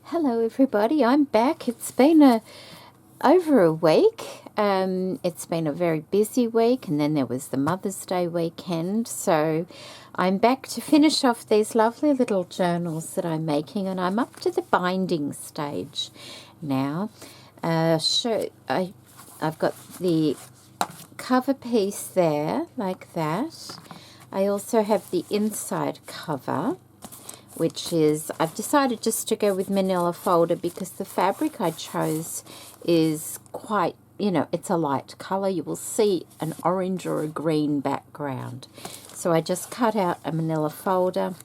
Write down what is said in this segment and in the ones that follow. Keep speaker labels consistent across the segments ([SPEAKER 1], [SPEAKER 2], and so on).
[SPEAKER 1] Hello everybody, I'm back. It's been over a week. It's been a very busy week, and then there was the Mother's Day weekend, so I'm back to finish off these lovely little journals that I'm making, and I'm up to the binding stage now. I've got the cover piece there like that. I also have the inside cover, which is, I've decided just to go with manila folder because the fabric I chose is quite, it's a light color. You will see an orange or a green background. So I just cut out a manila folder.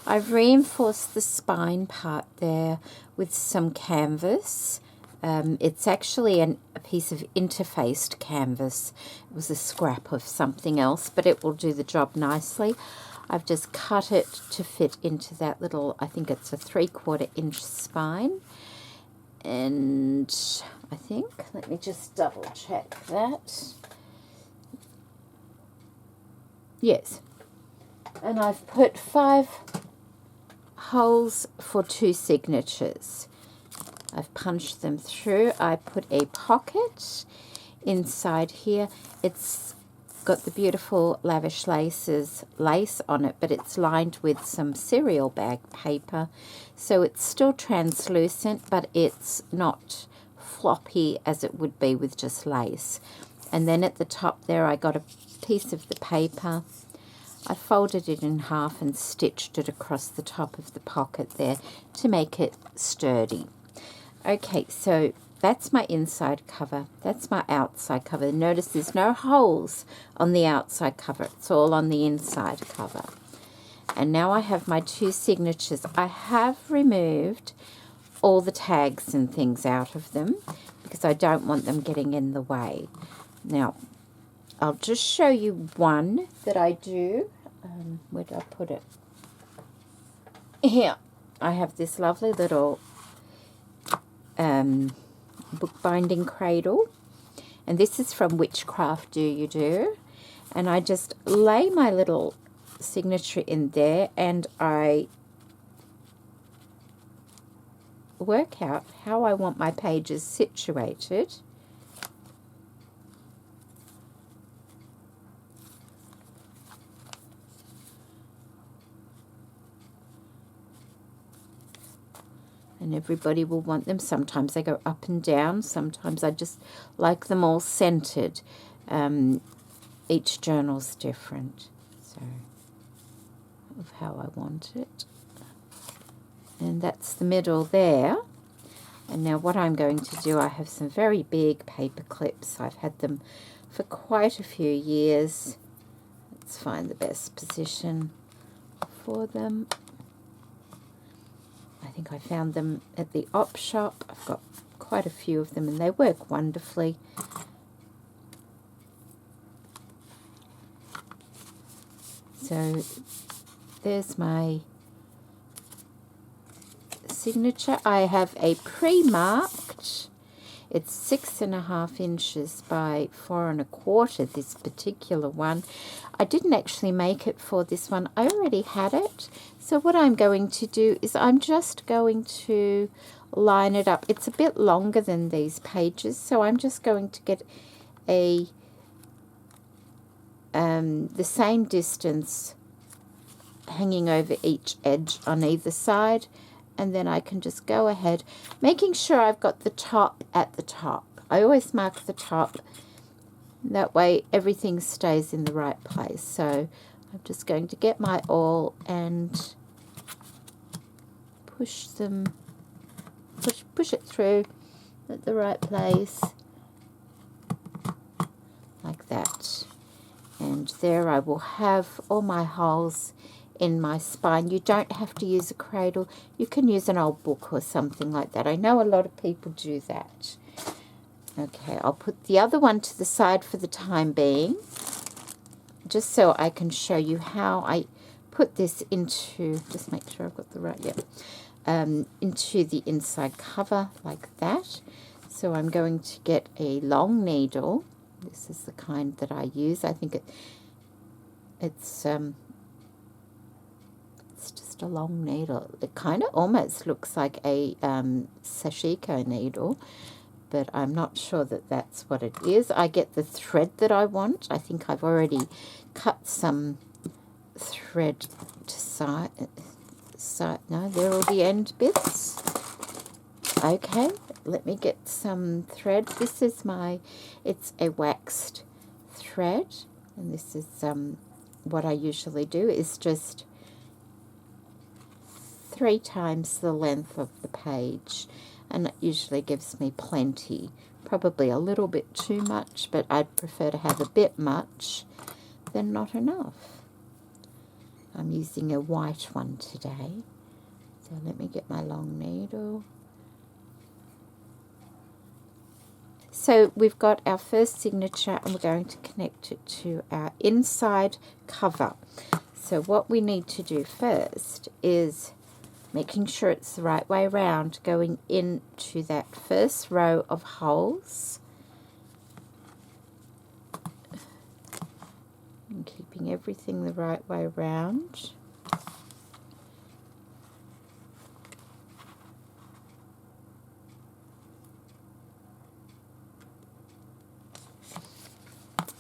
[SPEAKER 1] I've reinforced the spine part there with some canvas. It's actually a piece of interfaced canvas. It was a scrap of something else, but it will do the job nicely. I've just cut it to fit into that little, I think it's a 3/4 inch spine. And I think, let me just double check that. Yes. And I've put 5 holes for 2 signatures. I've punched them through. I put a pocket inside here. It's got the beautiful Lavish Laces lace on it, but it's lined with some cereal bag paper, so it's still translucent, but it's not floppy as it would be with just lace. And then at the top there I got a piece of the paper. I folded it in half and stitched it across the top of the pocket there to make it sturdy. Okay, so that's my inside cover. That's my outside cover. Notice there's no holes on the outside cover. It's all on the inside cover. And now I have my 2 signatures. I have removed all the tags and things out of them because I don't want them getting in the way. Now, I'll just show you one that I do. Where did I put it? Here. I have this lovely little bookbinding cradle, and this is from Witchcraft Do You Do, and I just lay my little signature in there and I work out how I want my pages situated. And everybody will want them. Sometimes they go up and down. Sometimes I just like them all centered. Each journal's different. So, of how I want it. And that's the middle there. And now what I'm going to do, I have some very big paper clips. I've had them for quite a few years. Let's find the best position for them. I think I found them at the op shop. I've got quite a few of them and they work wonderfully. So there's my signature. I have a pre-marked. It's 6.5 inches by 4 1/4, this particular one. I didn't actually make it for this one. I already had it. So what I'm going to do is I'm just going to line it up. It's a bit longer than these pages, so I'm just going to get a the same distance hanging over each edge on either side, and then I can just go ahead, making sure I've got the top at the top. I always mark the top. That way everything stays in the right place. So I'm just going to get my awl and push it through at the right place, like that. And there I will have all my holes in my spine. You don't have to use a cradle. You can use an old book or something like that. I know a lot of people do that. Okay, I'll put the other one to the side for the time being, just so I can show you how I put this into, just make sure I've got the right, into the inside cover like that. So I'm going to get a long needle. This is the kind that I use. I think it's just just a long needle. It kind of almost looks like a sashiko needle, but I'm not sure that that's what it is. I get the thread that I want. I think I've already cut some thread to side. No, there are the end bits. Okay, let me get some thread. This is it's a waxed thread, and this is what I usually do is just 3 times the length of the page, and it usually gives me plenty. Probably a little bit too much, but I'd prefer to have a bit much than not enough. I'm using a white one today, so let me get my long needle. So we've got our first signature, and we're going to connect it to our inside cover. So what we need to do first is making sure it's the right way around, going into that first row of holes and keeping everything the right way around.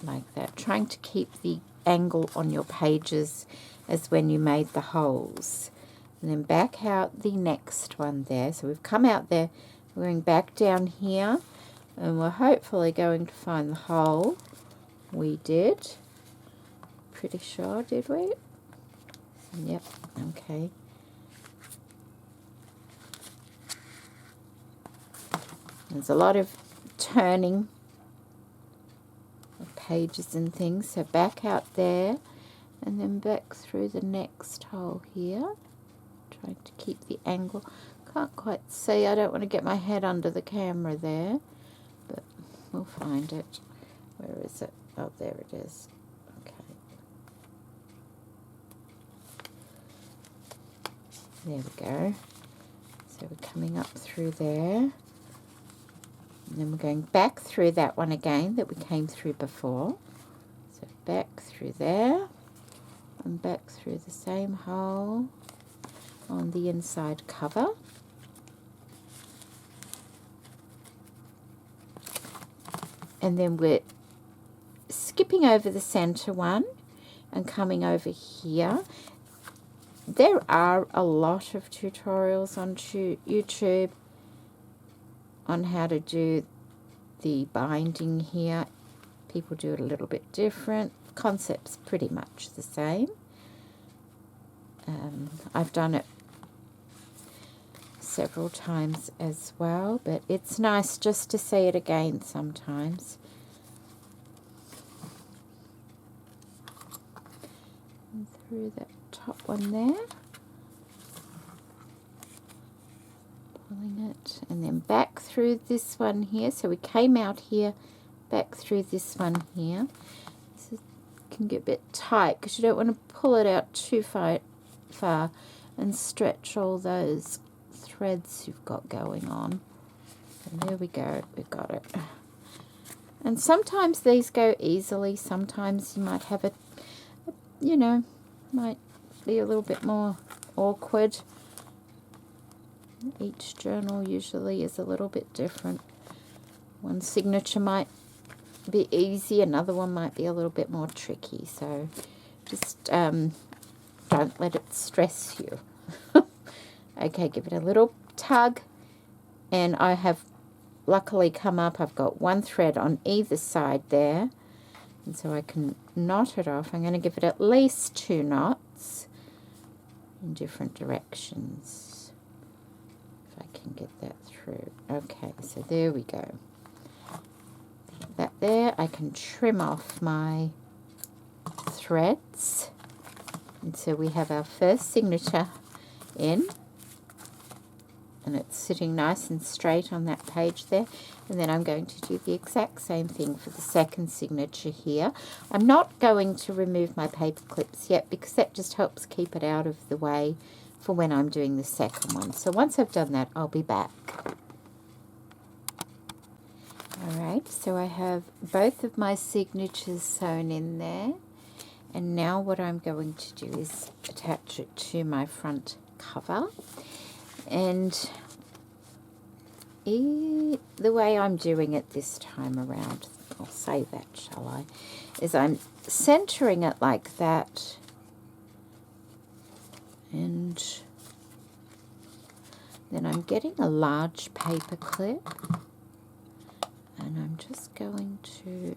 [SPEAKER 1] Like that, trying to keep the angle on your pages as when you made the holes. And then back out the next one there. So we've come out there, we're going back down here, and we're hopefully going to find the hole. We did. Pretty sure, did we? Yep, okay. There's a lot of turning of pages and things. So back out there, and then back through the next hole here. Trying to keep the angle. Can't quite see. I don't want to get my head under the camera there, but we'll find it. Where is it? Oh, there it is. Okay. There we go. So we're coming up through there. And then we're going back through that one again that we came through before. So back through there and back through the same hole on the inside cover. And then we're skipping over the center one and coming over here. There are a lot of tutorials on YouTube on how to do the binding here. People do it a little bit different. Concept's pretty much the same. I've done it several times as well, but it's nice just to see it again sometimes. And through that top one there, pulling it, and then back through this one here. So we came out here, back through this one here. This can get a bit tight because you don't want to pull it out too far and stretch all those threads you've got going on. And there we go, we've got it. And sometimes these go easily, sometimes you might have it, you know, might be a little bit more awkward. Each journal usually is a little bit different. One signature might be easy, another one might be a little bit more tricky, so just don't let it stress you. Okay, give it a little tug, and I have luckily come up, I've got one thread on either side there, and so I can knot it off. I'm going to give it at least 2 knots in different directions, if I can get that through. Okay, so there we go. That there, I can trim off my threads, and so we have our first signature in, and it's sitting nice and straight on that page there. And then I'm going to do the exact same thing for the second signature here. I'm not going to remove my paper clips yet because that just helps keep it out of the way for when I'm doing the second one. So once I've done that, I'll be back. Alright, so I have both of my signatures sewn in there, And now what I'm going to do is attach it to my front cover. And the way I'm doing it this time around, I'll say that, shall I, is I'm centering it like that, and then I'm getting a large paper clip, and I'm just going to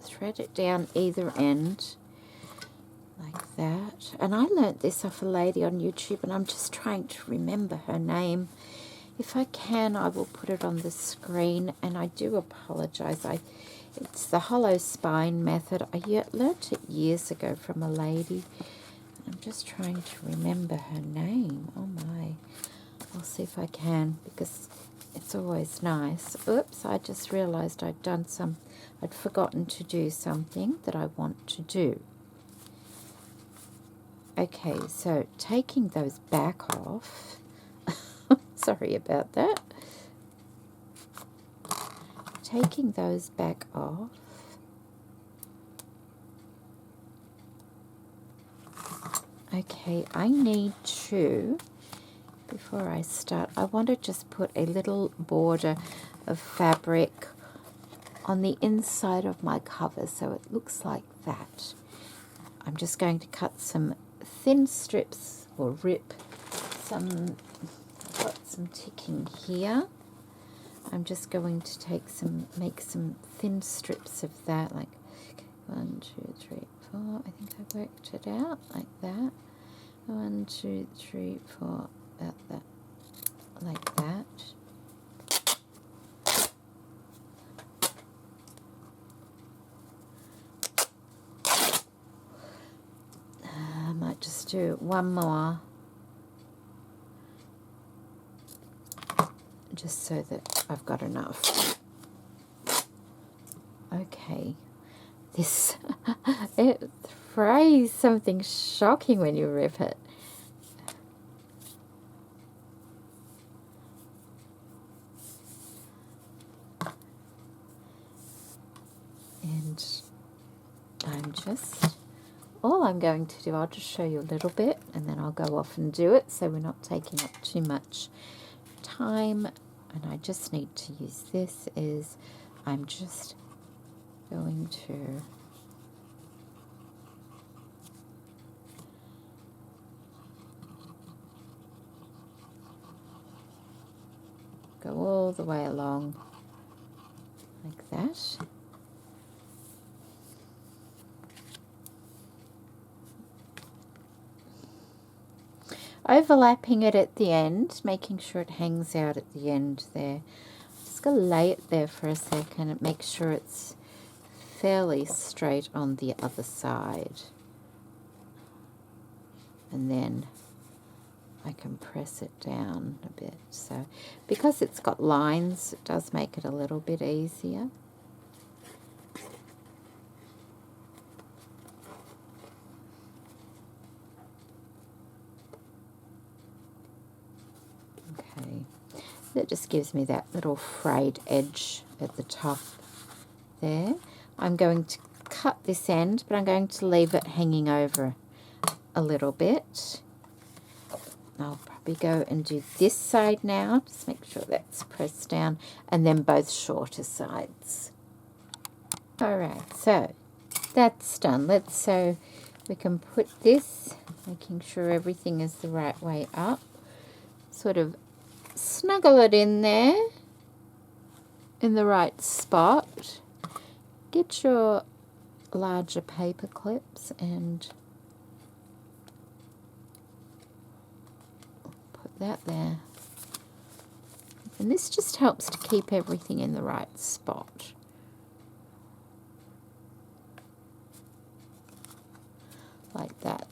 [SPEAKER 1] thread it down either end like that. And I learnt this off a lady on YouTube, and I'm just trying to remember her name. If I can, I will put it on the screen, and I do apologize. It's the hollow spine method. I learnt it years ago from a lady. I'm just trying to remember her name. Oh my. I'll see if I can, because it's always nice. Oops, I just realized I'd forgotten to do something that I want to do. Okay, so taking those back off. Sorry about that. Taking those back off. Okay, I need to, before I start, I want to just put a little border of fabric on the inside of my cover so it looks like that. I'm just going to cut some thin strips, or rip some. I've got some ticking here. I'm just going to make some thin strips of that, like 1, 2, 3, 4. I think I worked it out like that. 1, 2, 3, 4, about that, like that. I might just do one more, just so that I've got enough. Okay, this it frays something shocking when you rip it. And all I'm going to do, I'll just show you a little bit, and then I'll go off and do it, so we're not taking up too much time. And I just need to use this, I'm just going to go all the way along like that. Overlapping it at the end, making sure it hangs out at the end there. Just going to lay it there for a second and make sure it's fairly straight on the other side. And then I can press it down a bit. So because it's got lines, it does make it a little bit easier. Okay, that just gives me that little frayed edge at the top there. I'm going to cut this end, but I'm going to leave it hanging over a little bit. I'll probably go and do this side now, just make sure that's pressed down, and then both shorter sides. Alright, so that's done. So we can put this, making sure everything is the right way up, sort of snuggle it in there in the right spot. Get your larger paper clips and put that there. And this just helps to keep everything in the right spot. Like that.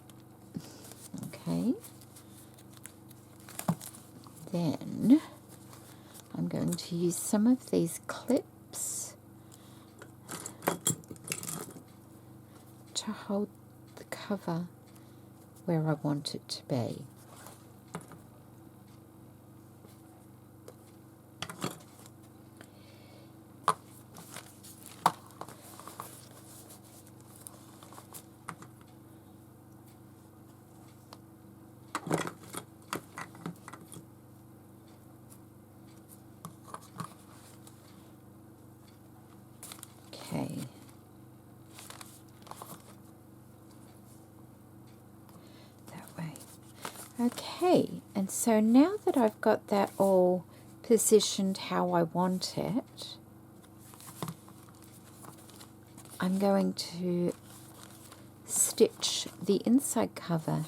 [SPEAKER 1] Okay. Then I'm going to use some of these clips to hold the cover where I want it to be. Okay, and so now that I've got that all positioned how I want it, I'm going to stitch the inside cover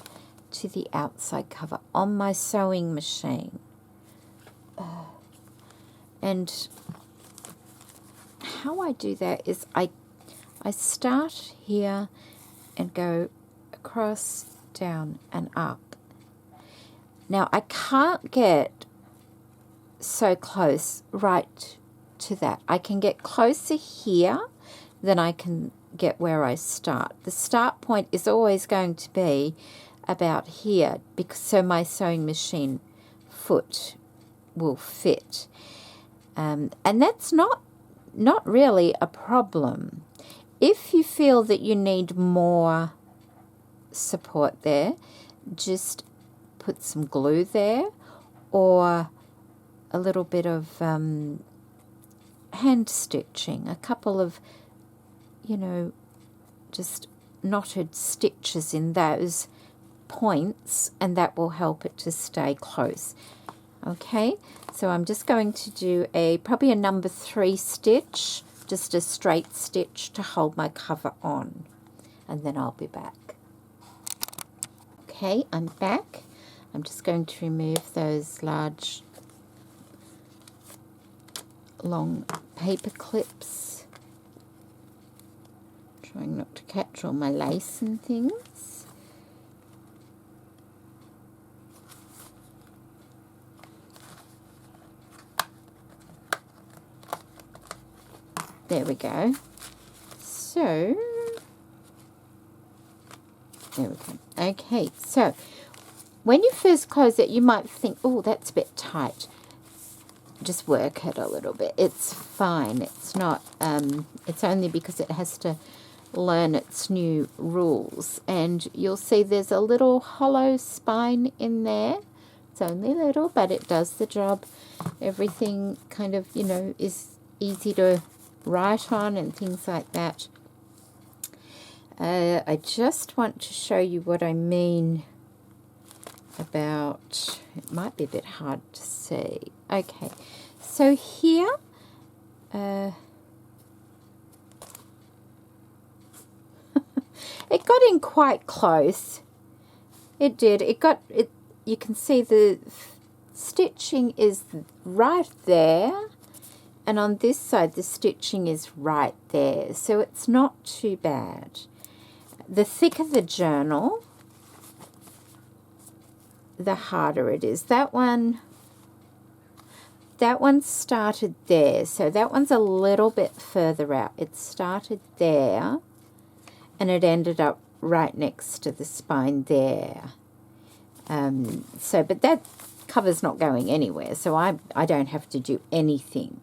[SPEAKER 1] to the outside cover on my sewing machine. And how I do that is I start here and go across, down and up. Now I can't get so close right to that. I can get closer here than I can get where I start. The start point is always going to be about here, because so my sewing machine foot will fit. And that's not really a problem. If you feel that you need more support there, just put some glue there, or a little bit of hand stitching, a couple of, just knotted stitches in those points, and that will help it to stay close. Okay, so I'm just going to do probably a number 3 stitch, just a straight stitch to hold my cover on, and then I'll be back. Okay, I'm back. I'm just going to remove those large long paper clips, trying not to catch all my lace and things. There we go. So, there we go. Okay, so when you first close it, you might think, oh, that's a bit tight. Just work it a little bit. It's fine. It's not, it's only because it has to learn its new rules. And you'll see there's a little hollow spine in there. It's only little, but it does the job. Everything kind of, is easy to write on and things like that. I just want to show you what I mean about, it might be a bit hard to see. Okay, so here, it got in quite close. It did. It got it. You can see the stitching is right there, and on this side the stitching is right there. So it's not too bad. The thicker the journal, the harder it is. That one started there, so that one's a little bit further out. It started there and it ended up right next to the spine there. But that cover's not going anywhere, so I don't have to do anything.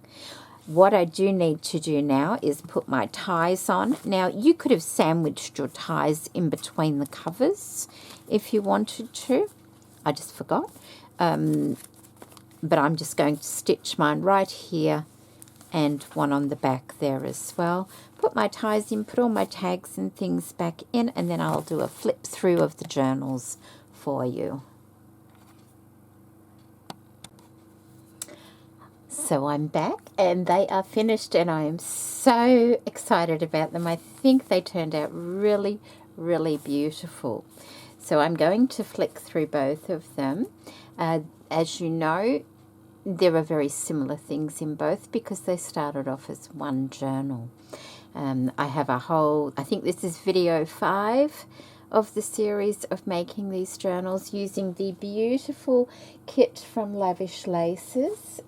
[SPEAKER 1] What I do need to do now is put my ties on. Now, you could have sandwiched your ties in between the covers if you wanted to. I just forgot. But I'm just going to stitch mine right here and one on the back there as well. Put my ties in, put all my tags and things back in, and then I'll do a flip through of the journals for you. So I'm back and they are finished and I am so excited about them. I think they turned out really, really beautiful. So I'm going to flick through both of them. As you know, there are very similar things in both because they started off as one journal. I have a whole, I think this is video 5 of the series of making these journals using the beautiful kit from Lavish Laces.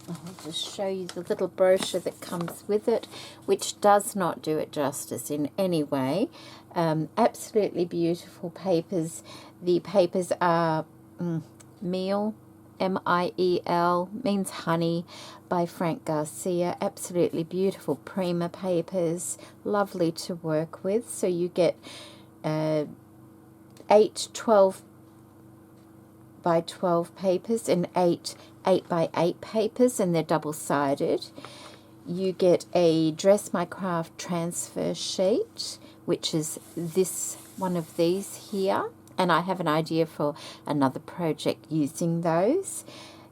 [SPEAKER 1] I'll just show you the little brochure that comes with it, which does not do it justice in any way. Absolutely beautiful papers. The papers are Meal, M-I-E-L, means honey, by Frank Garcia. Absolutely beautiful Prima papers, lovely to work with. So you get 8 12 by 12 papers and 8 by 8 papers, and they're double-sided. You get a Dress My Craft transfer sheet, which is this one of these here, And I have an idea for another project using those.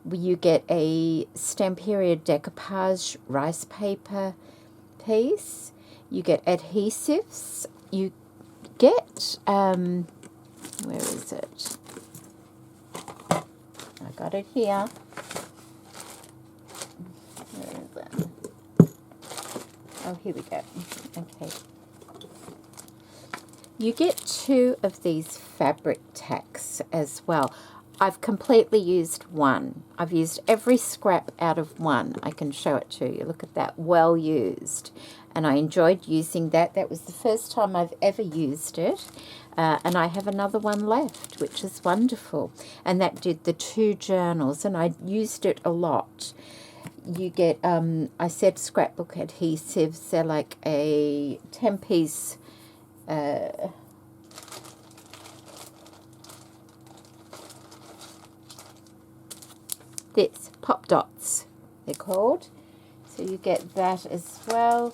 [SPEAKER 1] You get a Stamperia decoupage rice paper piece. You get adhesives. You get, where is it? I got it here. Where is it? Oh, here we go. Okay. You get 2 of these fabric tacks as well. I've completely used one. I've used every scrap out of one. I can show it to you. Look at that, well used. And I enjoyed using that. That was the first time I've ever used it. And I have another one left, which is wonderful. And that did the 2 journals, and I used it a lot. You get, I said scrapbook adhesives. They're like a 10-piece this, pop dots, they're called. So you get that as well.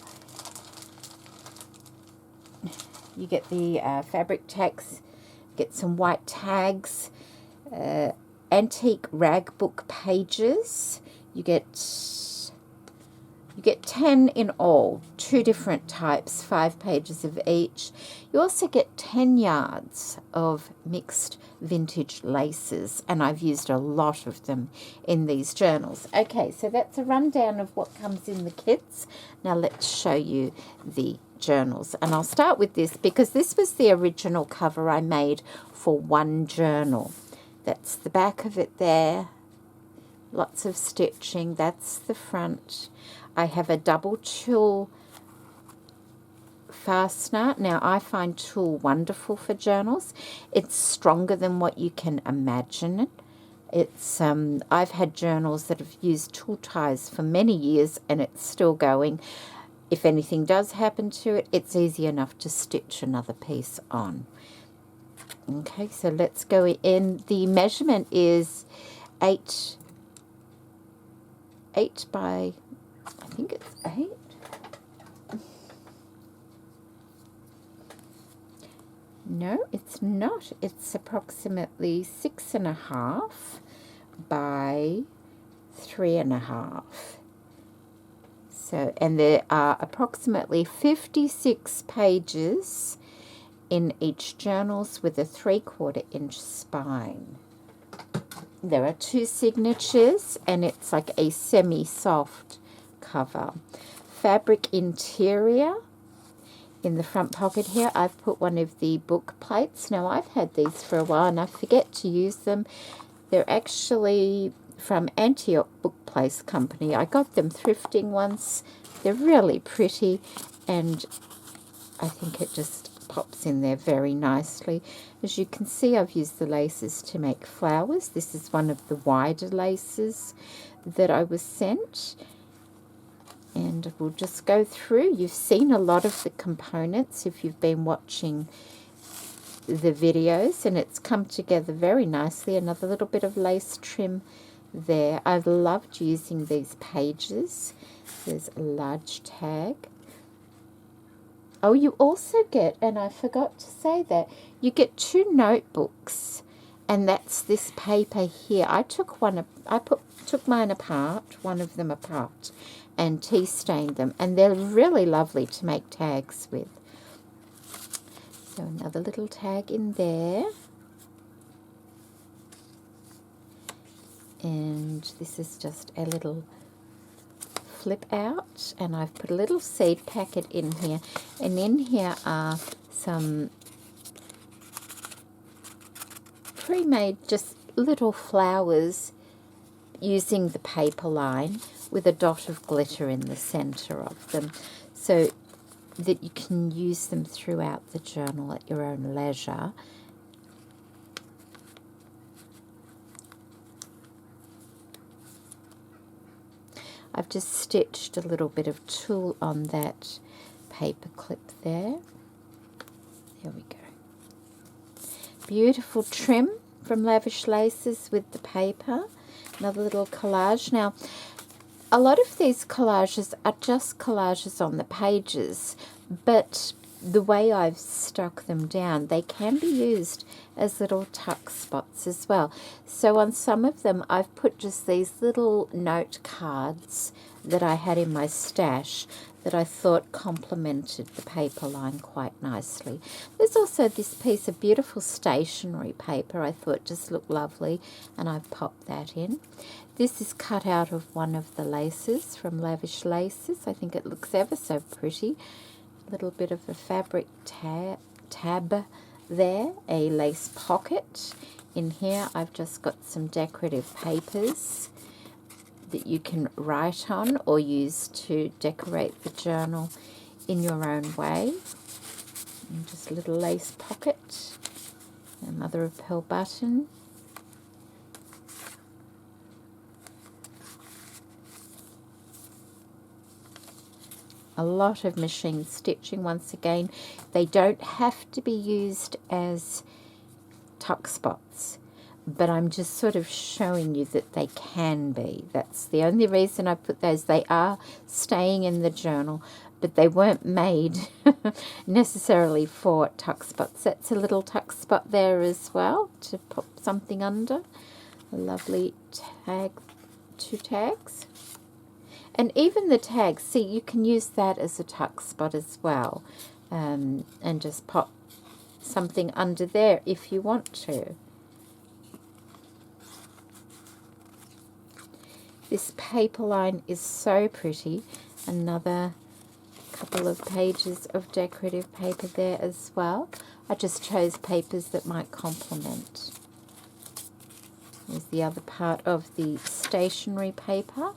[SPEAKER 1] You get the fabric tacks, get some white tags, antique rag book pages. You get 10 in all, 2 different types, 5 pages of each. You also get 10 yards of mixed vintage laces, and I've used a lot of them in these journals. Okay, so that's a rundown of what comes in the kits. Now let's show you the journals, and I'll start with this because this was the original cover I made for one journal. That's the back of it there. Lots of stitching. That's the front. I have a double tulle fastener. Now, I find tulle wonderful for journals. It's stronger than what you can imagine. It's I've had journals that have used tulle ties for many years, and it's still going. If anything does happen to it, it's easy enough to stitch another piece on. Okay, so let's go in. The measurement is 8 by, I think it's 8. No, it's not. It's approximately 6.5 by 3.5. So, and there are approximately 56 pages in each journals with a 3/4 inch spine. There are 2 signatures, and it's like a semi-soft cover. Fabric interior. In the front pocket here, I've put one of the book plates. Now, I've had these for a while, and I forget to use them. They're actually from Antioch Book Place Company. I got them thrifting once. They're really pretty, and I think it just pops in there very nicely. As you can see, I've used the laces to make flowers. This is one of the wider laces that I was sent. And we'll just go through. You've seen a lot of the components if you've been watching the videos, and it's come together very nicely. Another little bit of lace trim there. I've loved using these pages. There's a large tag. Oh, you also get, and I forgot to say that, you get 2 notebooks, and that's this paper here. I took mine apart, one of them apart, and tea stained them, and they're really lovely to make tags with. So another little tag in there. And this is just a little flip out, and I've put a little seed packet in here, and in here are some pre-made just little flowers using the paper line with a dot of glitter in the center of them, so that you can use them throughout the journal at your own leisure. I've just stitched a little bit of tulle on that paper clip there. There we go. Beautiful trim from Lavish Laces with the paper. Another little collage. Now, a lot of these collages are just collages on the pages, but the way I've stuck them down, they can be used as little tuck spots as well. So on some of them, I've put just these little note cards that I had in my stash that I thought complemented the paper line quite nicely. There's also this piece of beautiful stationery paper I thought just looked lovely, and I've popped that in. This is cut out of one of the laces from Lavish Laces. I think it looks ever so pretty. A little bit of a fabric tab there, a lace pocket. In here I've just got some decorative papers that you can write on or use to decorate the journal in your own way. And just a little lace pocket, a mother of pearl button. A lot of machine stitching. Once again, they don't have to be used as tuck spots, but I'm just sort of showing you that they can be. That's the only reason I put those. They are staying in the journal, but they weren't made necessarily for tuck spots. That's a little tuck spot there as well to pop something under. A lovely tag, 2 tags. And even the tags, see, you can use that as a tuck spot as well, and just pop something under there if you want to. This paper line is so pretty. Another couple of pages of decorative paper there as well. I just chose papers that might complement. Here's the other part of the stationery paper.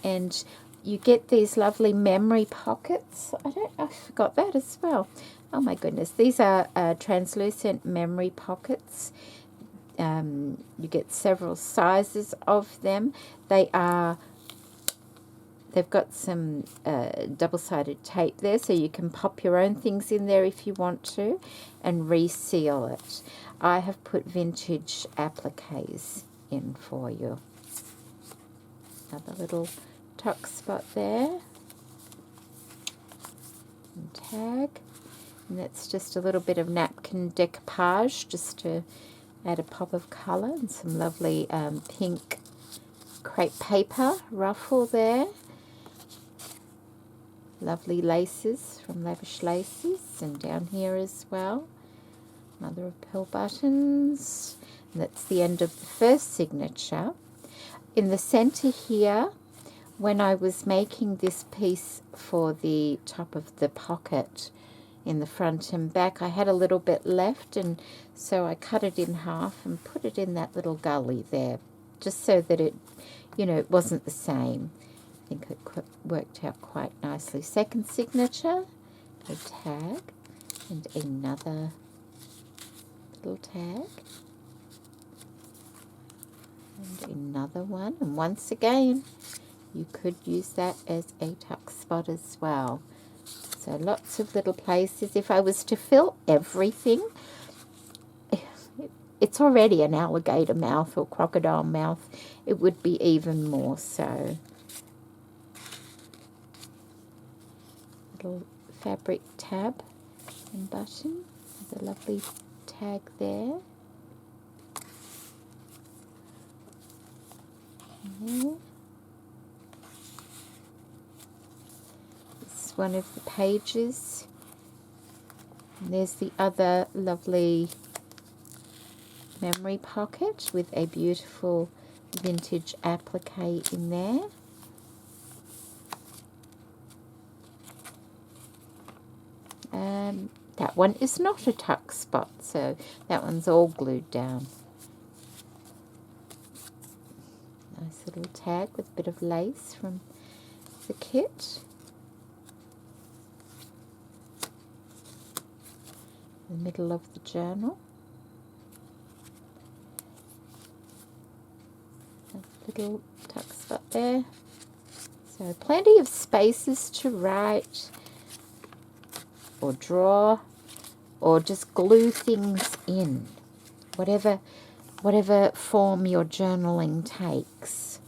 [SPEAKER 1] And you get these lovely memory pockets. I forgot that as well. Oh my goodness. These are translucent memory pockets. You get several sizes of them. They've got some double-sided tape there, so you can pop your own things in there if you want to and reseal it. I have put vintage appliques in for you. Another little tuck spot there. And tag. And that's just a little bit of napkin decoupage just to add a pop of colour, and some lovely pink crepe paper ruffle there. Lovely laces from Lavish Laces, and down here as well. Mother of pearl buttons. And that's the end of the first signature. In the centre here, when I was making this piece for the top of the pocket in the front and back, I had a little bit left, and so I cut it in half and put it in that little gully there, just so that it, it wasn't the same. I think it worked out quite nicely. Second signature, a tag, and another little tag. And another one, and once again, you could use that as a tuck spot as well. So lots of little places. If I was to fill everything, it's already an alligator mouth or crocodile mouth. It would be even more so. Little fabric tab and button with a lovely tag there. And this is one of the pages. And there's the other lovely memory pocket with a beautiful vintage applique in there. That one is not a tuck spot, so that one's all glued down. Nice little tag with a bit of lace from the kit. The middle of the journal. A little tuck spot there. So plenty of spaces to write or draw or just glue things in. Whatever form your journaling takes.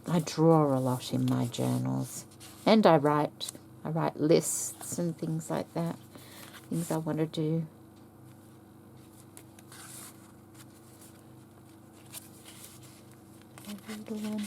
[SPEAKER 1] I draw a lot in my journals, and I write I write lists and things like that, things I want to do. Little one.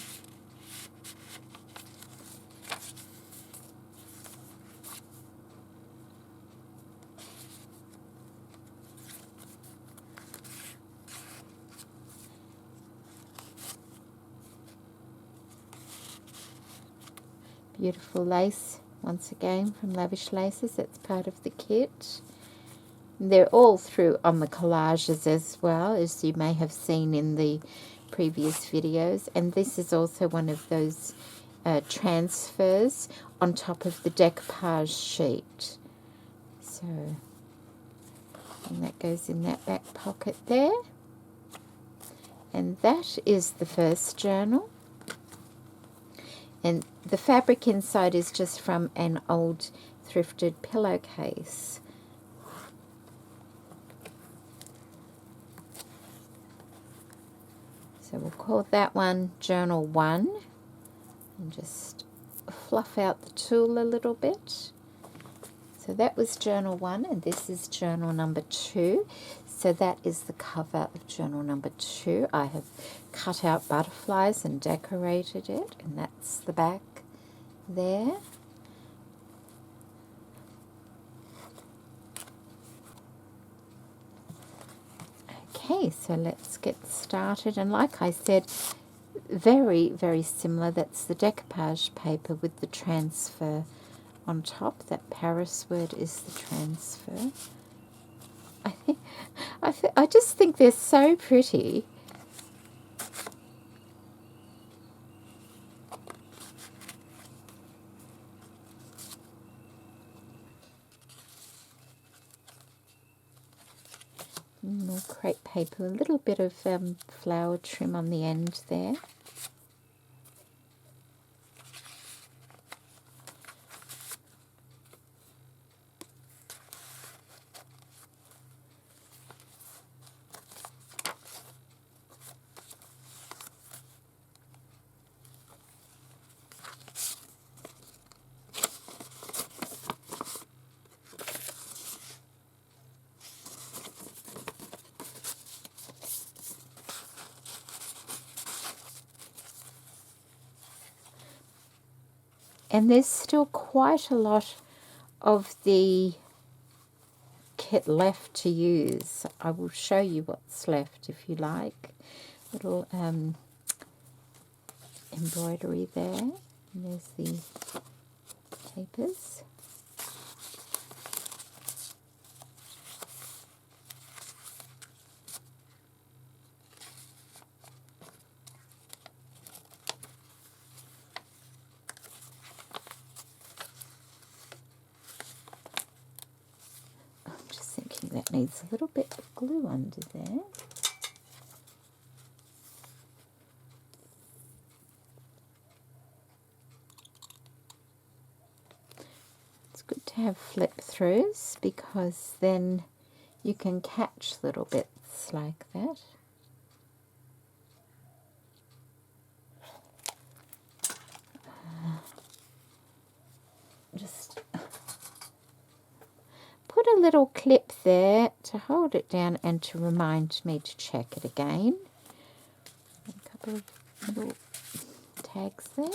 [SPEAKER 1] Beautiful lace, once again, from Lavish Laces. That's part of the kit. They're all through on the collages as well, as you may have seen in the previous videos. And this is also one of those transfers on top of the decoupage sheet. So, and that goes in that back pocket there. And that is the first journal. And the fabric inside is just from an old thrifted pillowcase. So we'll call that one Journal 1. And just fluff out the tulle a little bit. So that was Journal 1, and this is Journal number 2. So that is the cover of Journal number 2. I have cut out butterflies and decorated it, and that's the back there. Okay, so let's get started. And like I said, very, very similar. That's the decoupage paper with the transfer on top. That Paris word is the transfer. I just think they're so pretty. More crepe paper, a little bit of flower trim on the end there. And there's still quite a lot of the kit left to use. I will show you what's left if you like. Little embroidery there. And there's the papers. That needs a little bit of glue under there. It's good to have flip throughs because then you can catch little bits like that. Just put a little clip there to hold it down and to remind me to check it again. A couple of little tags there.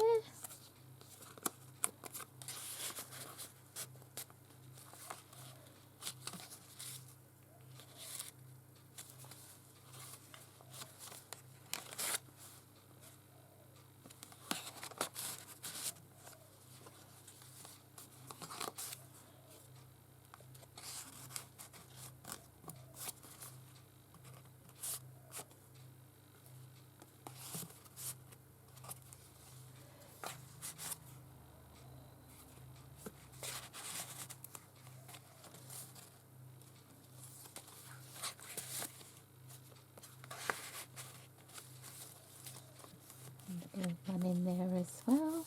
[SPEAKER 1] One in there as well.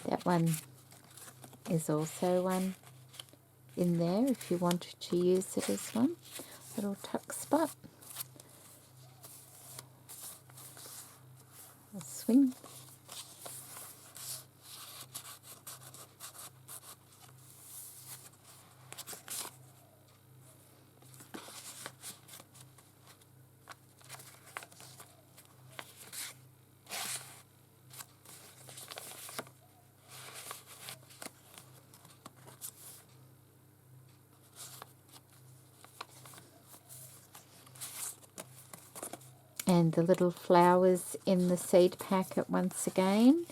[SPEAKER 1] That one is also one in there if you wanted to use it as one. Little tuck spot. a swing. And the little flowers in the seed packet once again.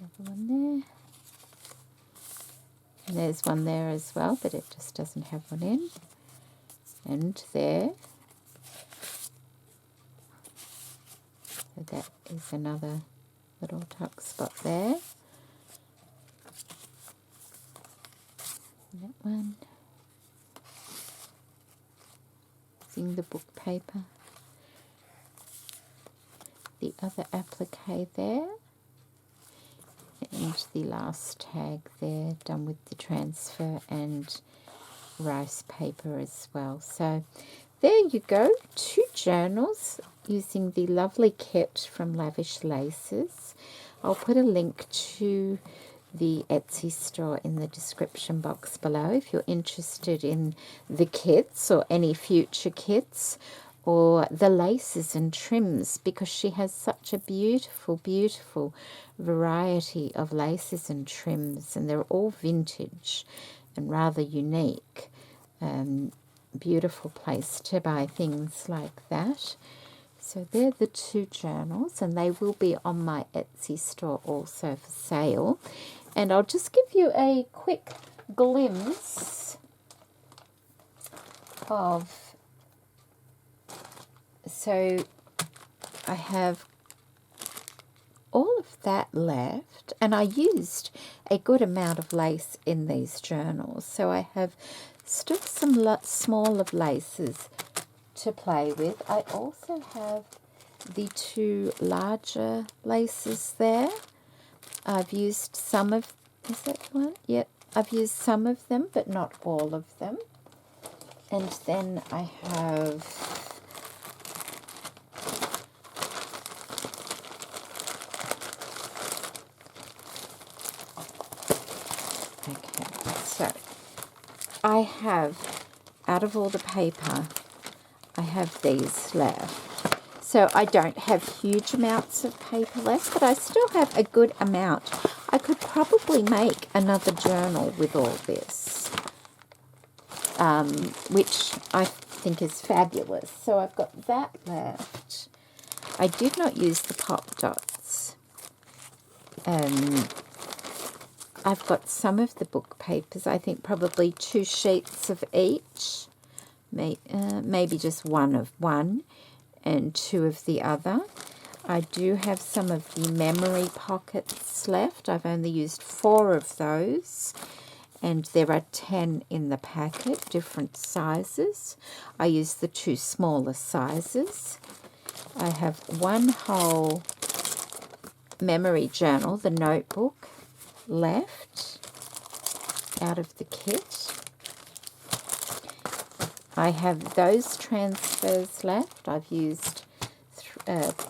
[SPEAKER 1] Another one there. And there's one there as well, but it just doesn't have one in. And there. So that is another little tuck spot there. That one. Using the book paper. The other applique there. And the last tag there, done with the transfer and rice paper as well. So there you go, 2 journals using the lovely kit from Lavish Laces. I'll put a link to the Etsy store in the description box below if you're interested in the kits or any future kits, or the laces and trims, because she has such a beautiful, beautiful variety of laces and trims, and they're all vintage and rather unique. Beautiful place to buy things like that. So they're the 2 journals, and they will be on my Etsy store also for sale. And I'll just give you a quick glimpse of, so I have all of that left, and I used a good amount of lace in these journals, so I have still some small of laces to play with. I also have the 2 larger laces there. I've used some of, is that the one? Yep, I've used some of them, but not all of them. And then I have I have, out of all the paper, I have these left. So I don't have huge amounts of paper left, but I still have a good amount. I could probably make another journal with all this, which I think is fabulous. So I've got that left. I did not use the pop dots. I've got some of the book papers, I think probably 2 sheets of each, maybe just one of one and 2 of the other. I do have some of the memory pockets left. I've only used 4 of those, and there are 10 in the packet, different sizes. I used the 2 smaller sizes. I have one whole memory journal, the notebook, left out of the kit. I have those transfers left. I've used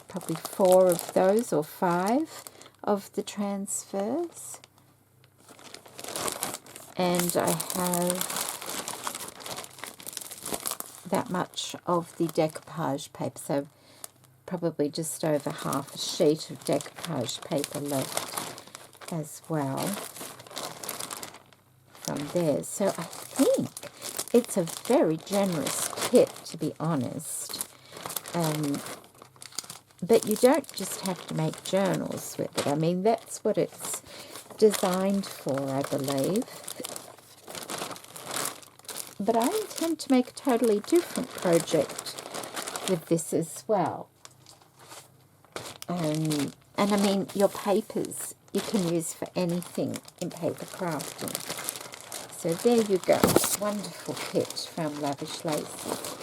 [SPEAKER 1] probably 4 of those, or 5 of the transfers. And I have that much of the decoupage paper, so probably just over half a sheet of decoupage paper left as well from there. So I think it's a very generous kit, to be honest. But you don't just have to make journals with it. I mean, that's what it's designed for, I believe. But I intend to make a totally different project with this as well. And I mean, your papers you can use for anything in paper crafting. So there you go. Wonderful kit from Lavish Laces.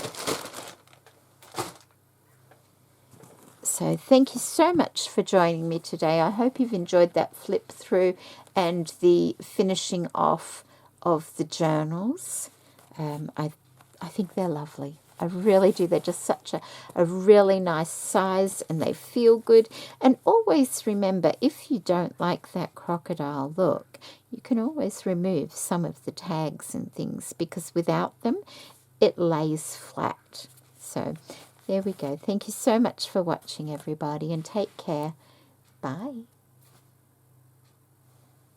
[SPEAKER 1] So thank you so much for joining me today. I hope you've enjoyed that flip through and the finishing off of the journals. I think they're lovely. I really do. They're just such a really nice size, and they feel good. And always remember, if you don't like that crocodile look, you can always remove some of the tags and things, because without them, it lays flat. So there we go. Thank you so much for watching, everybody, and take care. Bye.